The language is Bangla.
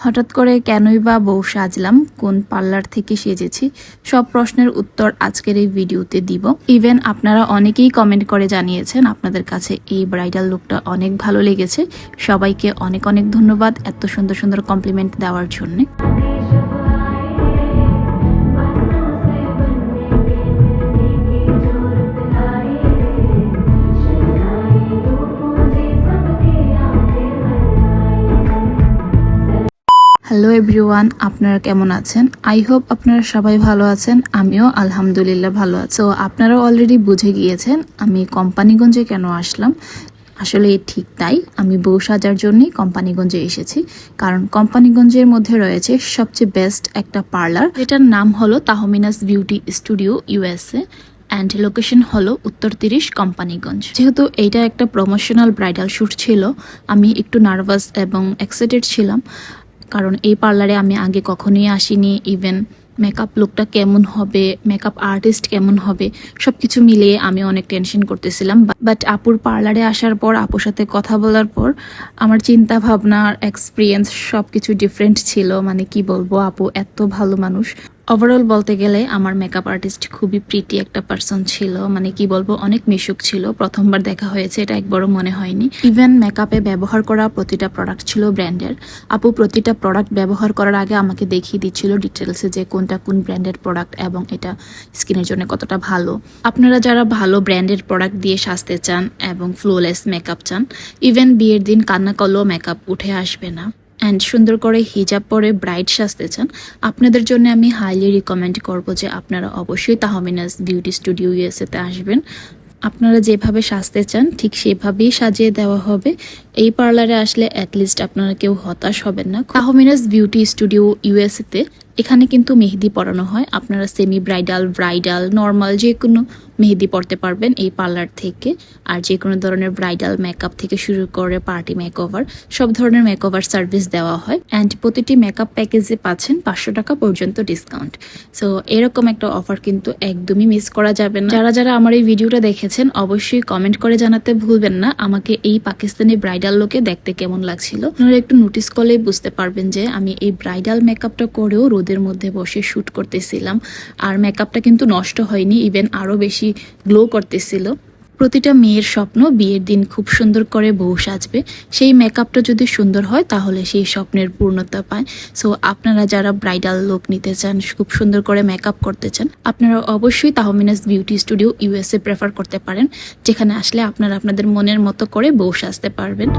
হঠাৎ করে কেনই বা বউ সাজলাম, কোন পার্লার থেকে সেজেছি, সব প্রশ্নের উত্তর আজকের এই ভিডিওতে দিব। ইভেন আপনারা অনেকেই কমেন্ট করে জানিয়েছেন আপনাদের কাছে এই ব্রাইডাল লুকটা অনেক ভালো লেগেছে। সবাইকে অনেক অনেক ধন্যবাদ এত সুন্দর সুন্দর কমপ্লিমেন্ট দেওয়ার জন্য। হ্যালো এভরিওয়ান, আপনারা কেমন আছেন? আই হোপ আপনারা সবাই ভালো আছেন। আমিও আলহামদুলিল্লাহ ভালো আছি। তো আপনারা অলরেডি বুঝে গিয়েছেন আমি কোম্পানিগঞ্জে কেন আসলাম। আসলে ঠিক তাই, আমি বউ সাজার জন্যই কোম্পানিগঞ্জে এসেছি। কারণ কোম্পানিগঞ্জের মধ্যে রয়েছে সবচেয়ে বেস্ট একটা পার্লার, যেটার নাম হলো Tahmina's beauty studio USA and location হলো উত্তর 30 কোম্পানিগঞ্জ। যেহেতু এইটা একটা প্রমোশনাল ব্রাইডাল শ্যুট ছিল, আমি একটু নার্ভাস এবং এক্সাইটেড ছিলাম। কারণ এই পার্লারে আমি আগে কখনোই আসিনি। ইভেন মেকআপ লুকটা কেমন হবে, মেকআপ আর্টিস্ট কেমন হবে, সবকিছু মিলিয়ে আমি অনেক টেনশন করতেছিলাম। বাট আপুর পার্লারে আসার পর, আপুর সাথে কথা বলার পর আমার চিন্তা ভাবনার এক্সপিরিয়েন্স সবকিছু ডিফারেন্ট ছিল। মানে কি বলবো, আপু এত ভালো মানুষ। ওভারঅল বলতে গেলে আমার মেকআপ আর্টিস্ট খুবই প্রিটি একটা পার্সন ছিল। মানে কি বলবো, অনেক মিশুক ছিল। প্রথমবার দেখা হয়েছে, এটা একবারও মনে হয়নি। ইভেন মেকআপে ব্যবহার করা প্রতিটা প্রোডাক্ট ছিল ব্র্যান্ডের। আপু প্রতিটা প্রোডাক্ট ব্যবহার করার আগে আমাকে দেখিয়ে দিচ্ছিল ডিটেলসে যে কোনটা কোন ব্র্যান্ডের প্রোডাক্ট এবং এটা স্কিনের জন্য কতটা ভালো। আপনারা যারা ভালো ব্র্যান্ডের প্রোডাক্ট দিয়ে সাজতে চান এবং ফ্লোলেস মেকআপ চান, ইভেন বিয়ের দিন কান্না করলেও মেকআপ উঠে আসবে না, অ্যান্ড সুন্দর করে হিজাব পরে ব্রাইড সাজতে চান, আপনাদের জন্য আমি হাইলি রিকমেন্ড করব যে আপনারা অবশ্যই তাহমিনাস বিউটি স্টুডিও ইউএসএতে আসবেন। আপনারা যেভাবে সাজতে চান ঠিক সেভাবেই সাজিয়ে দেওয়া হবে। এই পার্লারে আসলে অ্যাটলিস্ট আপনারা কেউ হতাশ হবেন না। তাহমিনাস বিউটি স্টুডিও ইউএসএতে এখানে কিন্তু মেহেদি পরানো হয়। আপনারা সেমি ব্রাইডাল, ব্রাইডাল, নর্মাল যে কোনো মেহেদি পরতে পারবেন এই পার্লার থেকে। আর যে কোনো ধরনের ব্রাইডাল মেকআপ থেকে শুরু করে পার্টি মেকওভার, সব ধরনের মেকওভার সার্ভিস দেওয়া হয়। অ্যান্ড প্রতিটি মেকআপ প্যাকেজে পাচ্ছেন 500 টাকা পর্যন্ত ডিসকাউন্ট। সো এরকম একটা অফার কিন্তু একদমই মিস করা যাবে না। যারা যারা আমার এই ভিডিওটা দেখেছেন অবশ্যই কমেন্ট করে জানাতে ভুলবেন না আমাকে এই পাকিস্তানি ব্রাইডাল লুকে দেখতে কেমন লাগছিল। আপনারা একটু নোটিস করলেই বুঝতে পারবেন যে আমি এই ব্রাইডাল মেকআপটা করেও রোদের মধ্যে বসে শ্যুট করতেছিলাম। আর মেকআপটা কিন্তু নষ্ট হয়নি, ইভেন আরও বেশি গ্লো করতেছিল। প্রতিটা মেয়ের স্বপ্ন বিয়ের দিন খুব সুন্দর করে বউ সাজবে। সেই মেকআপটা যদি সুন্দর হয় তাহলে সেই স্বপ্নের পূর্ণতা পায়। সো আপনারা যারা ব্রাইডাল লুক নিতে চান, খুব সুন্দর করে মেকআপ করতে চান, আপনারা অবশ্যই Tahmina's beauty studio USA prefer করতে পারেন, যেখানে আসলে আপনারা আপনাদের মনের মতো করে বউ সাজতে পারবেন।